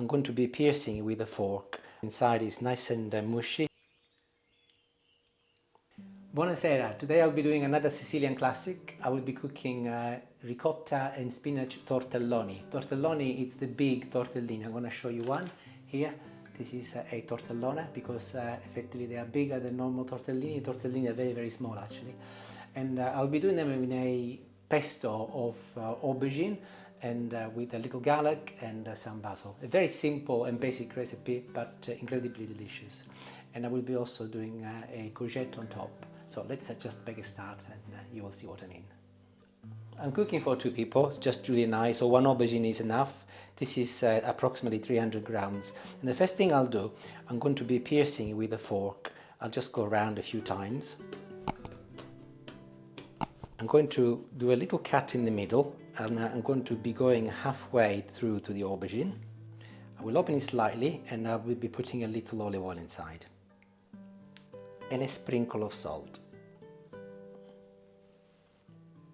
I'm going to be piercing with a fork. Inside is nice and mushy. Buonasera, today I'll be doing another Sicilian classic. I will be cooking ricotta and spinach tortelloni. Tortelloni, it's the big tortellini. I'm going to show you one here. This is a tortellone because effectively they are bigger than normal tortellini. Tortellini are very, very small actually. And I'll be doing them in a pesto of aubergine and with a little garlic and some basil. A very simple and basic recipe, but incredibly delicious. And I will be also doing a courgette on top. So let's just make a start and you will see what I mean. I'm cooking for 2 people, it's just Julie and I, so 1 aubergine is enough. This is approximately 300 grams. And the first thing I'll do, I'm going to be piercing with a fork. I'll just go around a few times. I'm going to do a little cut in the middle and I'm going to be going halfway through to the aubergine. I will open it slightly and I will be putting a little olive oil inside. And a sprinkle of salt.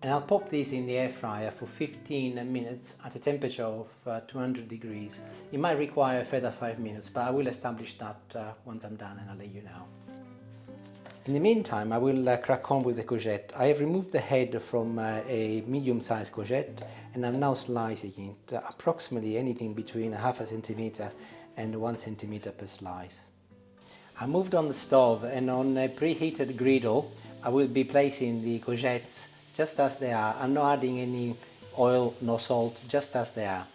And I'll pop these in the air fryer for 15 minutes at a temperature of 200 degrees. It might require a further 5 minutes, but I will establish that once I'm done and I'll let you know. In the meantime, I will crack on with the courgette. I have removed the head from a medium-sized courgette and I'm now slicing it approximately anything between ½ centimeter and 1 centimeter per slice. I moved on the stove and on a preheated griddle I will be placing the courgettes just as they are. I'm not adding any oil, no salt, just as they are.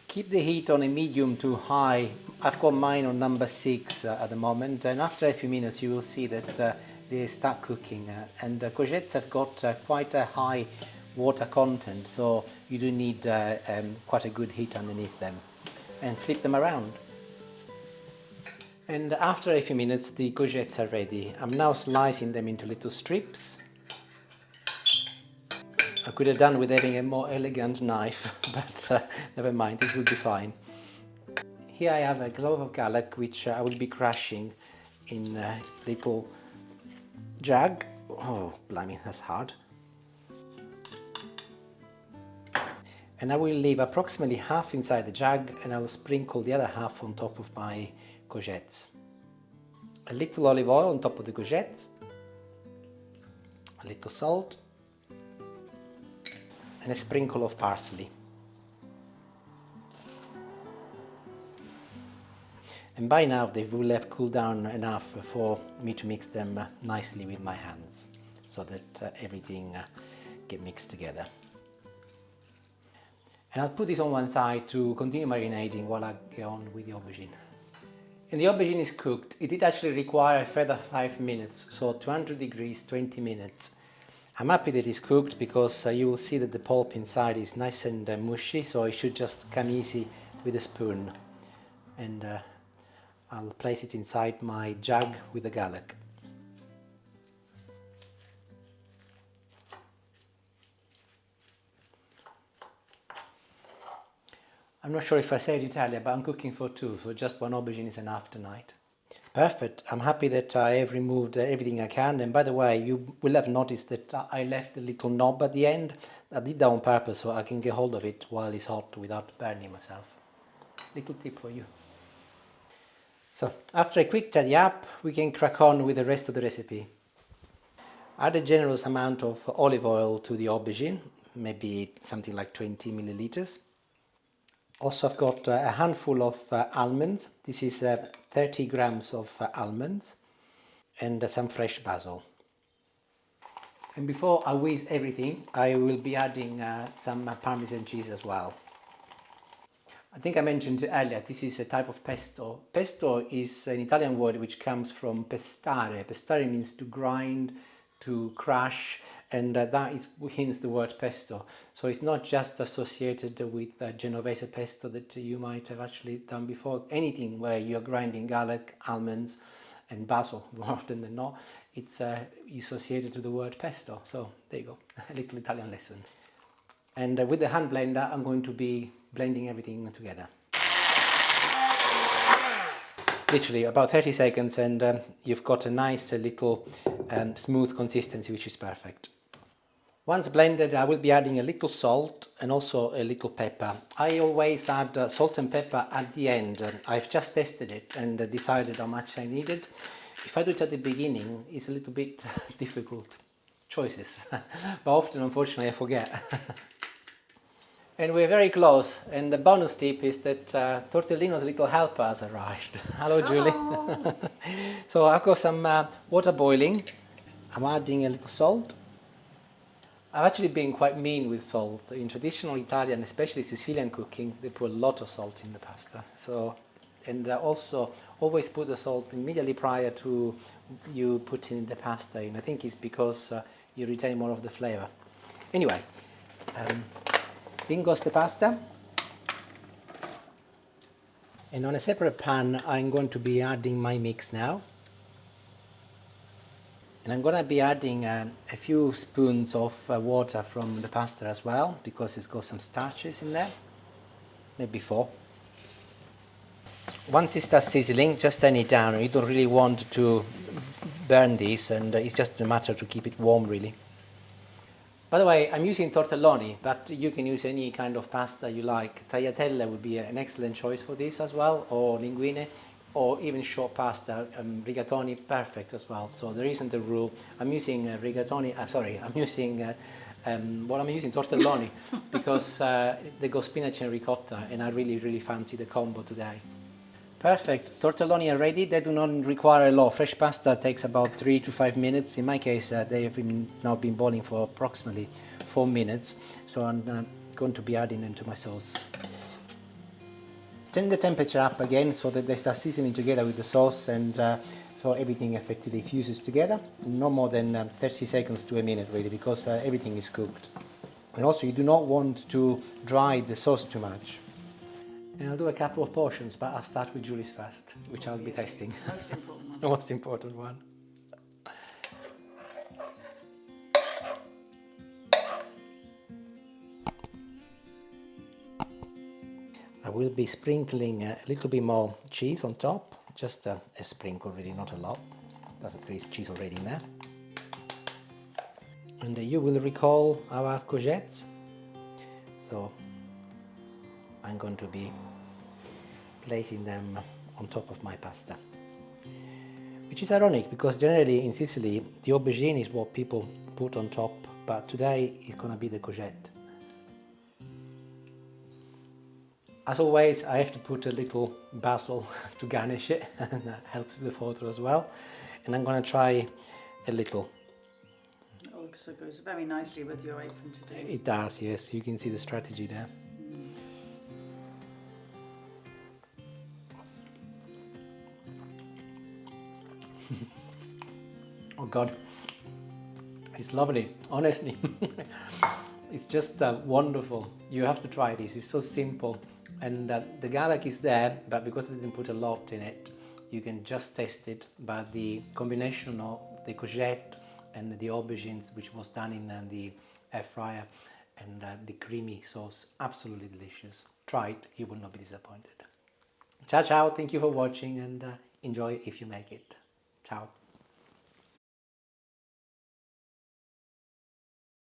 Keep the heat on a medium to high. I've got mine on number 6 at the moment, and after a few minutes you will see that they start cooking and the courgettes have got quite a high water content, so you do need quite a good heat underneath them. And flip them around. And after a few minutes the courgettes are ready. I'm now slicing them into little strips. I could have done with having a more elegant knife, but never mind, this will be fine. Here I have a clove of garlic which I will be crushing in a little jug. Oh, blimey, that's hard. And I will leave approximately half inside the jug and I'll sprinkle the other half on top of my courgettes. A little olive oil on top of the courgettes, a little salt and a sprinkle of parsley. And by now they will have cooled down enough for me to mix them nicely with my hands so that everything get mixed together. And I'll put this on one side to continue marinating while I get on with the aubergine. And the aubergine is cooked. It did actually require a further 5 minutes, so 200 degrees, 20 minutes. I'm happy that it's cooked because you will see that the pulp inside is nice and mushy, so it should just come easy with a spoon. And I'll place it inside my jug with the garlic. I'm not sure if I said Italian, but I'm cooking for 2, so just 1 aubergine is enough tonight. Perfect. I'm happy that I have removed everything I can. And by the way, you will have noticed that I left a little knob at the end. I did that on purpose so I can get hold of it while it's hot without burning myself. Little tip for you. So after a quick tidy up, we can crack on with the rest of the recipe. Add a generous amount of olive oil to the aubergine, maybe something like 20 milliliters. Also I've got a handful of almonds. This is 30 grams of almonds and some fresh basil. And before I whiz everything, I will be adding some Parmesan cheese as well. I think I mentioned earlier, this is a type of pesto. Pesto is an Italian word which comes from pestare. Pestare means to grind, to crush, and that is hence the word pesto. So it's not just associated with Genovese pesto that you might have actually done before. Anything where you're grinding garlic, almonds and basil, more often than not, it's associated with the word pesto. So there you go, a little Italian lesson. And with the hand blender I'm going to be blending everything together. Literally about 30 seconds and you've got a nice little smooth consistency which is perfect. Once blended, I will be adding a little salt and also a little pepper. I always add salt and pepper at the end. I've just tested it and decided how much I needed. If I do it at the beginning, it's a little bit difficult choices, but often, unfortunately, I forget. And we're very close, and the bonus tip is that Tortellino's little helper has arrived. Hello, Julie. So I've got some water boiling. I'm adding a little salt. I've actually been quite mean with salt. In traditional Italian, especially Sicilian cooking, they put a lot of salt in the pasta. So, and also always put the salt immediately prior to you putting the pasta in. I think it's because you retain more of the flavor. Anyway, in goes the pasta. And on a separate pan, I'm going to be adding my mix now. And I'm going to be adding a few spoons of water from the pasta as well, because it's got some starches in there, maybe 4. Once it starts sizzling, just turn it down. You don't really want to burn this, and it's just a matter to keep it warm, really. By the way, I'm using tortelloni, but you can use any kind of pasta you like. Tagliatelle would be an excellent choice for this as well, or linguine, or even short pasta. Rigatoni, perfect as well. So there isn't a rule. I'm using rigatoni. I'm using tortelloni because they go spinach and ricotta, and I really fancy the combo today. Perfect. Tortelloni are ready. They do not require a lot. Fresh pasta takes about 3 to 5 minutes. In my case, they have now been boiling for approximately 4 minutes. So I'm going to be adding them to my sauce. Turn the temperature up again so that they start sizzling together with the sauce, and so everything effectively fuses together. No more than 30 seconds to a minute, really, because everything is cooked. And also, you do not want to dry the sauce too much. And I'll do a couple of portions, but I'll start with Julie's first, which I'll be tasting. Most important one. The most important one. I will be sprinkling a little bit more cheese on top, just a sprinkle, really, not a lot. There is cheese already in there. And you will recall our courgettes. So I'm going to be placing them on top of my pasta. Which is ironic, because generally in Sicily the aubergine is what people put on top, but today it's going to be the courgette. As always, I have to put a little basil to garnish it and that helps with the photo as well. And I'm going to try a little. It also goes very nicely with your apron today. It does, yes. You can see the strategy there. Oh God, it's lovely, honestly. It's just wonderful. You have to try this. It's so simple, and the garlic is there, but because I didn't put a lot in it, you can just taste it. But the combination of the courgette and the aubergines, which was done in the air fryer, and the creamy sauce, absolutely delicious. Try it, you will not be disappointed. Ciao, ciao. Thank you for watching, and enjoy if you make it. Ciao.